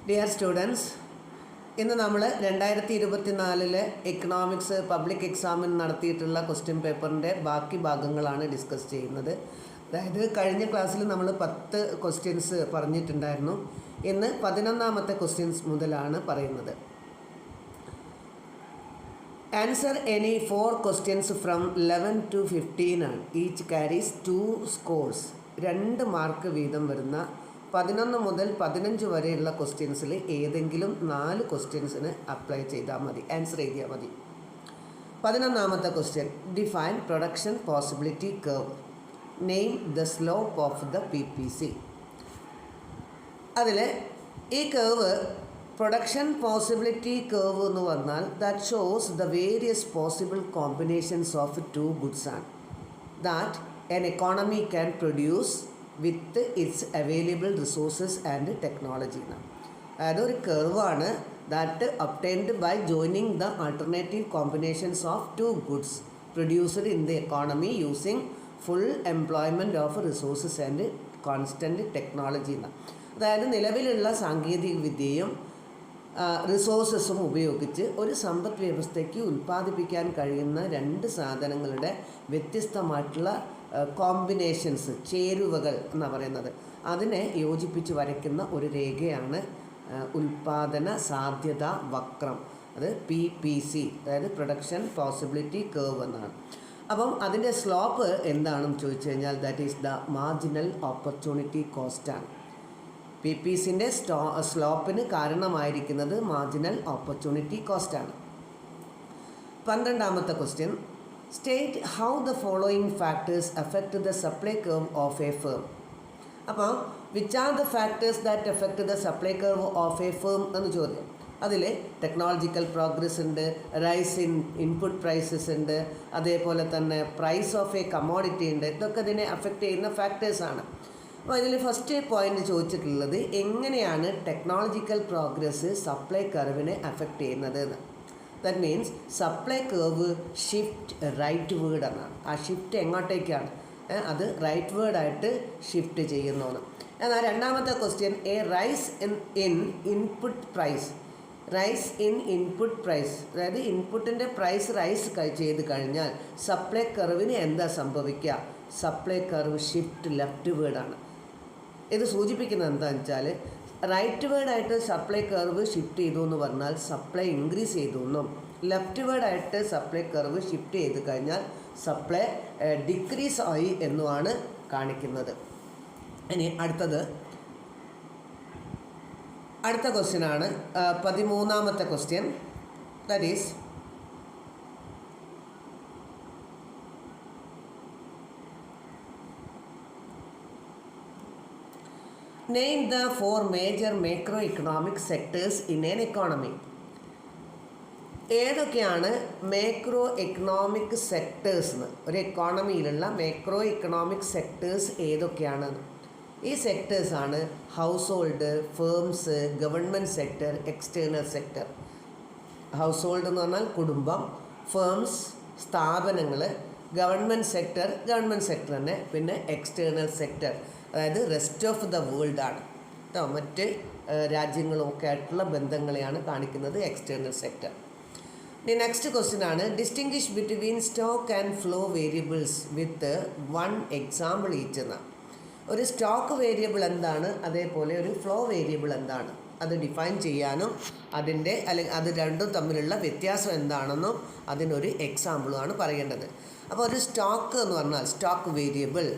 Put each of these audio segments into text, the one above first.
Dear students, ഇന്ന് നമ്മൾ 2024 economics public എക്സാമിന് നടത്തിയിട്ടുള്ള ക്വസ്റ്റ്യൻ പേപ്പറിൻ്റെ ബാക്കി ഭാഗങ്ങളാണ് ഡിസ്കസ് ചെയ്യുന്നത്. അതായത് കഴിഞ്ഞ ക്ലാസ്സിൽ നമ്മൾ 10 ക്വസ്റ്റ്യൻസ് പറഞ്ഞിട്ടുണ്ടായിരുന്നു. ഇന്ന് 11ാമത്തെ ക്വസ്റ്റ്യൻസ് മുതലാണ് പറയുന്നത്. Answer any 4 questions from 11 to 15 ആണ്. Each carries 2 scores. 2 മാർക്ക് വീതം വരുന്ന 11 മുതൽ 15 വരെയുള്ള ക്വസ്റ്റ്യൻസിൽ ഏതെങ്കിലും 4 ക്വസ്റ്റ്യൻസിന് അപ്ലൈ ചെയ്താൽ മതി, ആൻസർ എഴുതിയാൽ മതി. 11ാമത്തെ question, define production possibility curve, name the slope of the PPC. അതിൽ ഈ കർവ് പ്രൊഡക്ഷൻ പോസിബിലിറ്റി കർവ് എന്ന് പറഞ്ഞാൽ that shows the various possible combinations of 2 goods ആണ് that an economy can produce with its available resources and technology എന്നാണ്. അതായത് ഒരു കർവാണ് that obtained by joining the alternative combinations of 2 goods produced in the economy using full employment of resources and constant technology എന്നാണ്. അതായത് നിലവിലുള്ള സാങ്കേതിക വിദ്യയും റിസോഴ്സസും ഉപയോഗിച്ച് ഒരു സമ്പദ് വ്യവസ്ഥയ്ക്ക് ഉൽപ്പാദിപ്പിക്കാൻ കഴിയുന്ന 2 സാധനങ്ങളുടെ വ്യത്യസ്തമായിട്ടുള്ള കോമ്പിനേഷൻസ്, ചേരുവകൾ എന്നാണ് പറയുന്നത്. അതിനെ യോജിപ്പിച്ച് വരയ്ക്കുന്ന ഒരു രേഖയാണ് ഉൽപ്പാദന സാധ്യത വക്രം, അത് PPC, അതായത് പ്രൊഡക്ഷൻ പോസിബിലിറ്റി കർവ് എന്നാണ്. അപ്പം അതിൻ്റെ സ്ലോപ്പ് എന്താണെന്ന് ചോദിച്ചു കഴിഞ്ഞാൽ that is the marginal opportunity കോസ്റ്റാണ്. PPCൻ്റെ സ്ലോപ്പിന് കാരണമായിരിക്കുന്നത് മാർജിനൽ ഓപ്പർച്യൂണിറ്റി കോസ്റ്റാണ്. 12ാമത്തെ question, state how the following factors affect the supply curve of a firm. അപ്പോൾ which are the factors that affect the supply curve of a firm എന്ന് ചോദ്യം. അതിൽ ടെക്നോളജിക്കൽ പ്രോഗ്രസ് ഉണ്ട്, റൈസ് ഇൻ ഇൻപുട്ട് പ്രൈസസ് ഉണ്ട്, അതേപോലെ തന്നെ price of a commodity ഉണ്ട്. ഇതൊക്കെ ഇതിനെ അഫക്റ്റ് ചെയ്യുന്ന ഫാക്ടേഴ്സാണ്. അപ്പോൾ ഇതിൽ ഫസ്റ്റ് പോയിന്റ് ചോദിച്ചിട്ടുള്ളത് എങ്ങനെയാണ് ടെക്നോളജിക്കൽ പ്രോഗ്രസ് സപ്ലൈ കർവിനെ അഫക്റ്റ് ചെയ്യുന്നത് എന്ന്. That means supply curve shift rightward എന്നാണ്. ആ ഷിഫ്റ്റ് എങ്ങോട്ടേക്കാണ്? അത് റൈറ്റ് വേർഡായിട്ട് ഷിഫ്റ്റ് ചെയ്യുന്നു. എന്നാൽ രണ്ടാമത്തെ question, a rise in input price. Rise in input price, അതായത് ഇൻപുട്ടിൻ്റെ പ്രൈസ് റൈസ് ചെയ്ത് കഴിഞ്ഞാൽ സപ്ലൈ കർവിന് എന്താ സംഭവിക്കുക? സപ്ലൈ കർവ് ഷിഫ്റ്റ് ലെഫ്റ്റ് വേർഡാണ്. ഇത് സൂചിപ്പിക്കുന്നത് എന്താണെന്ന് വെച്ചാൽ റൈറ്റ് വേർഡായിട്ട് സപ്ലൈ കർവ് ഷിഫ്റ്റ് ചെയ്തു എന്ന് പറഞ്ഞാൽ സപ്ലൈ ഇൻക്രീസ് ചെയ്തു എന്നും, ലെഫ്റ്റ് വേർഡായിട്ട് സപ്ലൈ കർവ് ഷിഫ്റ്റ് ചെയ്ത് കഴിഞ്ഞാൽ സപ്ലൈ ഡിക്രീസ് ആയി എന്നുമാണ് കാണിക്കുന്നത്. ഇനി അടുത്ത ക്വസ്റ്റ്യനാണ് 13ാമത്തെ question. That is name the 4 major macroeconomic sectors in an economy. ഏതൊക്കെയാണ് മാക്രോ എക്കണോമിക് സെക്ടേഴ്സ് എന്ന്? ഒരു എക്കോണമിയിലുള്ള മാക്രോ ഇക്കണോമിക് സെക്ടേഴ്സ് ഏതൊക്കെയാണ്? ഈ സെക്ടേഴ്സാണ് household, firms, government sector, external sector. Household എന്ന് പറഞ്ഞാൽ കുടുംബം, ഫേംസ് സ്ഥാപനങ്ങൾ, ഗവൺമെൻറ് സെക്ടർ തന്നെ, പിന്നെ എക്സ്റ്റേണൽ സെക്ടർ അതായത് റെസ്റ്റ് ഓഫ് ദ വേൾഡ് ആണ് കേട്ടോ. മറ്റ് രാജ്യങ്ങളുമൊക്കെ ആയിട്ടുള്ള ബന്ധങ്ങളെയാണ് കാണിക്കുന്നത് എക്സ്റ്റേണൽ സെക്ടർ. ഇനി നെക്സ്റ്റ് ക്വസ്റ്റ്യൻ ആണ്, distinguish between stock and flow variables with 1 example each എന്നാണ്. ഒരു സ്റ്റോക്ക് വേരിയബിൾ എന്താണ്, അതേപോലെ ഒരു ഫ്ലോ വേരിയബിൾ എന്താണ്, അത് ഡിഫൈൻ ചെയ്യാനും അല്ലെങ്കിൽ അത് രണ്ടും തമ്മിലുള്ള വ്യത്യാസം എന്താണെന്നും അതിനൊരു എക്സാമ്പിളുമാണ് പറയേണ്ടത്. അപ്പോൾ ഒരു സ്റ്റോക്ക് എന്ന് പറഞ്ഞാൽ stock variable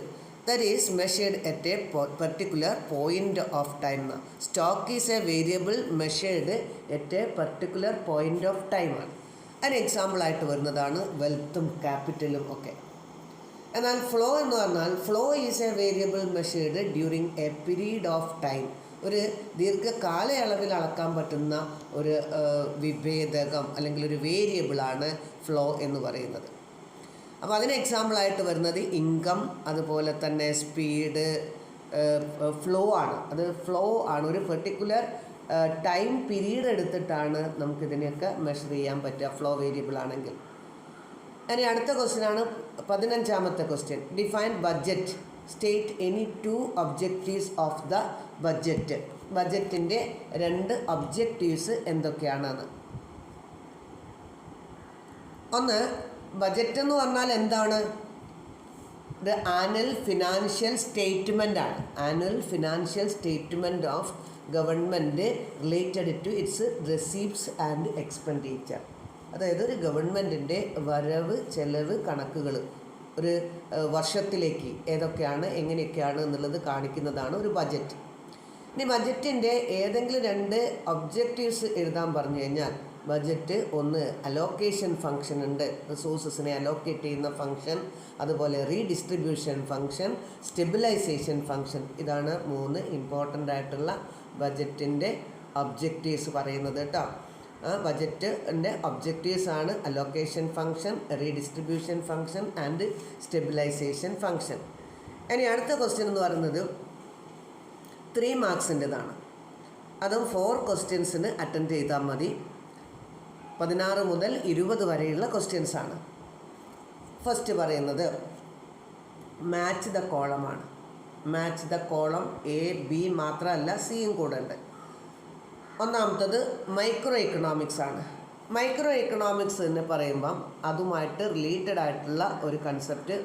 that is measured at a particular point of time. Stock is a variable measured at a particular point of time ആണ്. അതിന് എക്സാമ്പിൾ ആയിട്ട് വരുന്നതാണ് വെൽത്തും ക്യാപിറ്റലും ഒക്കെ. എന്നാൽ ഫ്ലോ എന്ന് പറഞ്ഞാൽ flow is A variable measured during A period of time. ഒരു ദീർഘകാലയളവിൽ അളക്കാൻ പറ്റുന്ന ഒരു വിഭേദകം അല്ലെങ്കിൽ ഒരു വേരിയബിളാണ് ഫ്ലോ എന്ന് പറയുന്നത്. അപ്പോൾ അതിന് എക്സാമ്പിളായിട്ട് വരുന്നത് ഇൻകം, അതുപോലെ തന്നെ സ്പീഡ്, ഫ്ലോ ആണ്. അത് ഫ്ലോ ആണ്, ഒരു പെർട്ടിക്കുലർ ടൈം പീരീഡ് എടുത്തിട്ടാണ് നമുക്കിതിനെയൊക്കെ മെഷർ ചെയ്യാൻ പറ്റുക ഫ്ലോ വേരിയബിൾ ആണെങ്കിൽ. ഇനി അടുത്ത ക്വസ്റ്റ്യനാണ് 15ാമത്തെ question, define budget, state any 2 objectives of the budget. ബജറ്റിൻ്റെ 2 ഒബ്ജക്റ്റീവ്സ് എന്തൊക്കെയാണെന്ന്. ഒന്ന്, ബജറ്റ് എന്ന് പറഞ്ഞാൽ എന്താണ്? ഇത് ആനുവൽ ഫിനാൻഷ്യൽ സ്റ്റേറ്റ്മെൻ്റ് ആണ്. Annual financial statement of government related to its receipts and expenditure. അതായത് ഒരു ഗവൺമെൻറ്റിൻ്റെ വരവ് ചെലവ് കണക്കുകൾ ഒരു വർഷത്തിലേക്ക് ഏതൊക്കെയാണ് എങ്ങനെയൊക്കെയാണ് എന്നുള്ളത് കാണിക്കുന്നതാണ് ഒരു ബജറ്റ്. ഇനി ബജറ്റിൻ്റെ ഏതെങ്കിലും 2 ഒബ്ജക്റ്റീവ്സ് എഴുതാൻ പറഞ്ഞു കഴിഞ്ഞാൽ ബജറ്റ് ഒന്ന് അലോക്കേഷൻ ഫംഗ്ഷൻ ഉണ്ട്, റിസോഴ്സസിനെ അലോക്കേറ്റ് ചെയ്യുന്ന ഫംഗ്ഷൻ, അതുപോലെ റീഡിസ്ട്രിബ്യൂഷൻ ഫംഗ്ഷൻ, സ്റ്റെബിലൈസേഷൻ ഫംഗ്ഷൻ. ഇതാണ് 3 ഇമ്പോർട്ടൻ്റ് ആയിട്ടുള്ള ബജറ്റിൻ്റെ ഒബ്ജക്റ്റീവ്സ് പറയുന്നത് കേട്ടോ. ബജറ്റിൻ്റെ ഒബ്ജക്റ്റീവ്സ് ആണ് allocation function, redistribution function and stabilisation function. ഇനി അടുത്ത ക്വസ്റ്റ്യൻ എന്ന് പറയുന്നത് 3 മാർക്സിൻ്റെതാണ്. അതും 4 ക്വസ്റ്റ്യൻസിന് അറ്റൻഡ് ചെയ്താൽ മതി. 16 മുതൽ 20 വരെയുള്ള ക്വസ്റ്റ്യൻസാണ്. ഫസ്റ്റ് പറയുന്നത് മാച്ച് ദ കോളമാണ്. Match the column A B മാത്രമല്ല സിയും കൂടെ ഉണ്ട്. ഒന്നാമത്തത് മൈക്രോ എക്കണോമിക്സ് ആണ്. മൈക്രോ എക്കണോമിക്സ് എന്ന് പറയുമ്പം അതുമായിട്ട് റിലേറ്റഡ് ആയിട്ടുള്ള ഒരു കൺസെപ്റ്റ്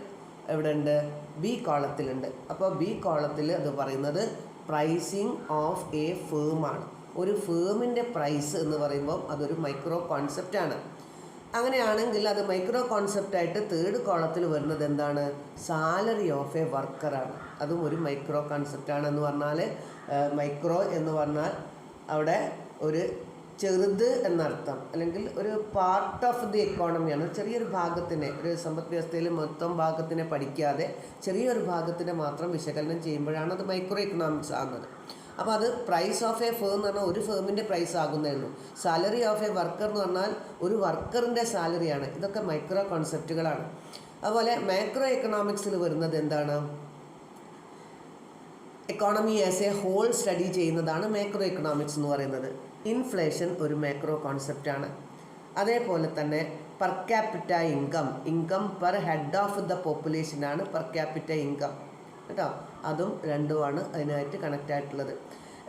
എവിടെ ഉണ്ട്? ബി കോളത്തിലുണ്ട്. അപ്പോൾ ബി കോളത്തിൽ അത് പറയുന്നത് പ്രൈസിങ് ഓഫ് എ ഫേമാണ്. ഒരു ഫേമിൻ്റെ പ്രൈസ് എന്ന് പറയുമ്പം അതൊരു മൈക്രോ കോൺസെപ്റ്റാണ്. അങ്ങനെയാണെങ്കിൽ അത് മൈക്രോ കോൺസെപ്റ്റായിട്ട് 3rd കോളത്തിൽ വരുന്നത് എന്താണ്? സാലറി ഓഫ് എ വർക്കറാണ്. അതും ഒരു മൈക്രോ കോൺസെപ്റ്റാണെന്ന് പറഞ്ഞാൽ മൈക്രോ എന്ന് പറഞ്ഞാൽ അവിടെ ഒരു ചെറുത് എന്നർത്ഥം, അല്ലെങ്കിൽ ഒരു പാർട്ട് ഓഫ് ദി എക്കോണമിയാണ്. ചെറിയൊരു ഭാഗത്തിനെ, ഒരു സമ്പദ് വ്യവസ്ഥയിൽ മൊത്തം ഭാഗത്തിനെ പഠിക്കാതെ ചെറിയൊരു ഭാഗത്തിനെ മാത്രം വിശകലനം ചെയ്യുമ്പോഴാണ് അത് മൈക്രോ എക്കണോമിക്സ് ആകുന്നത്. അപ്പോൾ അത് പ്രൈസ് ഓഫ് എ ഫേം എന്ന് പറഞ്ഞാൽ ഒരു ഫേമിൻ്റെ പ്രൈസ് ആകുന്നേ ഉള്ളൂ. സാലറി ഓഫ് എ വർക്കർ എന്ന് പറഞ്ഞാൽ ഒരു വർക്കറിൻ്റെ സാലറിയാണ്. ഇതൊക്കെ മൈക്രോ കോൺസെപ്റ്റുകളാണ്. അതുപോലെ മാക്രോ എക്കണോമിക്സിൽ വരുന്നത് എന്താണ്? Economy as a whole study ചെയ്യുന്നതാണ് മാക്രോ എക്കണോമിക്സ് എന്ന് പറയുന്നത്. ഇൻഫ്ലേഷൻ ഒരു മാക്രോ കോൺസെപ്റ്റാണ്. അതേപോലെ തന്നെ per capita income per head of the പോപ്പുലേഷനാണ് പെർ ക്യാപിറ്റ ഇൻകം കേട്ടോ. അതും രണ്ടുമാണ് അതിനായിട്ട് കണക്റ്റ് ആയിട്ടുള്ളത്.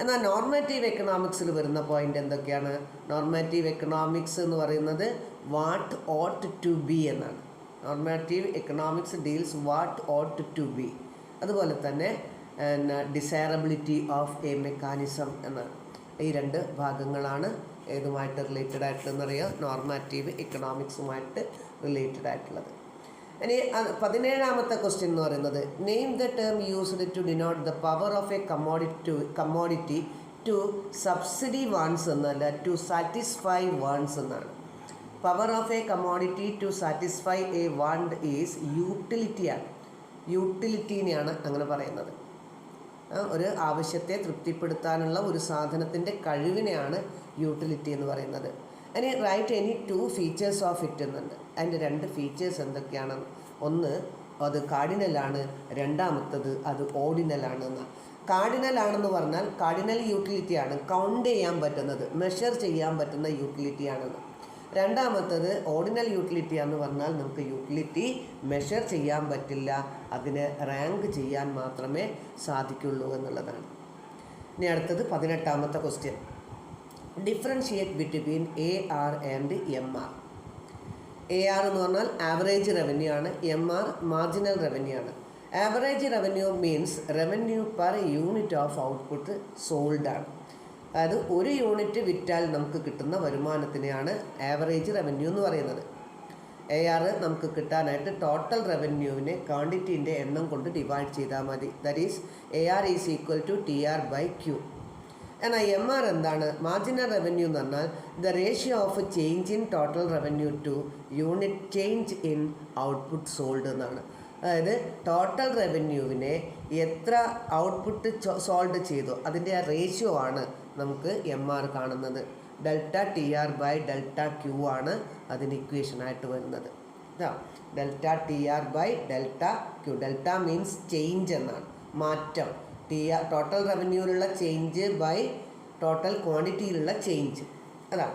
എന്നാൽ നോർമാറ്റീവ് എക്കണോമിക്സിൽ വരുന്ന പോയിൻ്റ് എന്തൊക്കെയാണ്? നോർമാറ്റീവ് എക്കണോമിക്സ് എന്ന് പറയുന്നത് വാട്ട് ഓട്ട് ടു ബി എന്നാണ്. Normative economics deals what ought to be. അതുപോലെ തന്നെ ഡിസൈറബിലിറ്റി ഓഫ് എ മെക്കാനിസം എന്നാണ്. ഈ 2 ഭാഗങ്ങളാണ് ഏതുമായിട്ട് റിലേറ്റഡ് ആയിട്ടുള്ളതെന്നറിയാം? നോർമാറ്റീവ് എക്കണോമിക്സുമായിട്ട് റിലേറ്റഡ് ആയിട്ടുള്ളത്. ഇനി 17ാമത്തെ ക്വസ്റ്റ്യൻ എന്ന് പറയുന്നത് name the term used to denote the power of a commodity to subsidy wants എന്നല്ല, ടു സാറ്റിസ്ഫൈ വാൺസ് എന്നാണ്. Power of a commodity to satisfy a want is യൂട്ടിലിറ്റിയാണ്. യൂട്ടിലിറ്റീനെയാണ് അങ്ങനെ പറയുന്നത്. ഒരു ആവശ്യത്തെ തൃപ്തിപ്പെടുത്താനുള്ള ഒരു സാധനത്തിൻ്റെ കഴിവിനെയാണ് യൂട്ടിലിറ്റി എന്ന് പറയുന്നത്. ഇനി write any 2 features of it എന്നുണ്ട്. അതിൻ്റെ 2 ഫീച്ചേഴ്സ് എന്തൊക്കെയാണെന്ന്. ഒന്ന്, അത് കാർഡിനലാണ്. രണ്ടാമത്തത് അത് ഓർഡിനലാണ് എന്നാണ്. കാർഡിനലാണെന്ന് പറഞ്ഞാൽ കാർഡിനൽ യൂട്ടിലിറ്റിയാണ്, കൗണ്ട് ചെയ്യാൻ പറ്റുന്നത്, മെഷർ ചെയ്യാൻ പറ്റുന്ന യൂട്ടിലിറ്റിയാണെന്ന്. രണ്ടാമത്തത് ഓർഡിനൽ യൂട്ടിലിറ്റി എന്ന് പറഞ്ഞാൽ നമുക്ക് യൂട്ടിലിറ്റി മെഷർ ചെയ്യാൻ പറ്റില്ല, അതിനെ റാങ്ക് ചെയ്യാൻ മാത്രമേ സാധിക്കുള്ളൂ എന്നുള്ളതാണ്. ഇനി അടുത്തത് 18ാമത്തെ question. Differentiate between AR and MR. AR എന്ന് പറഞ്ഞാൽ ആവറേജ് റവന്യൂ ആണ്, MR മാർജിനൽ റവന്യൂ ആണ്. Average revenue means revenue per unit of output sold ആണ്. അതായത് ഒരു യൂണിറ്റ് വിറ്റാൽ നമുക്ക് കിട്ടുന്ന വരുമാനത്തിനെയാണ് ആവറേജ് റവന്യൂ എന്ന് പറയുന്നത്. AR നമുക്ക് കിട്ടാനായിട്ട് ടോട്ടൽ റവന്യൂവിനെ ക്വാണ്ടിറ്റീൻ്റെ എണ്ണം കൊണ്ട് ഡിവൈഡ് ചെയ്താൽ മതി. That is AR is equal to TR/Q. എന്നാൽ MR എന്താണ്? മാർജിനൽ റവന്യൂ എന്ന് പറഞ്ഞാൽ the ratio of change in total revenue to unit change in output sold എന്നാണ്. അതായത് ടോട്ടൽ റവന്യൂവിനെ എത്ര ഔട്ട്പുട്ട് സോൾഡ് ചെയ്തോ അതിൻ്റെ ആ റേഷ്യോ ആണ് നമുക്ക് MR കാണുന്നത്. ഡെൽറ്റ TR/ഡെൽറ്റ Q ആണ് അതിന് ഇക്വേഷനായിട്ട് വരുന്നത്. ഡെൽറ്റ TR/ഡെൽറ്റ Q. ഡെൽറ്റ മീൻസ് ചേഞ്ച് എന്നാണ്, മാറ്റം. ടോട്ടൽ റവന്യൂവിലുള്ള ചേഞ്ച് ബൈ ടോട്ടൽ ക്വാണ്ടിറ്റിയിലുള്ള ചേഞ്ച്, അതാണ്.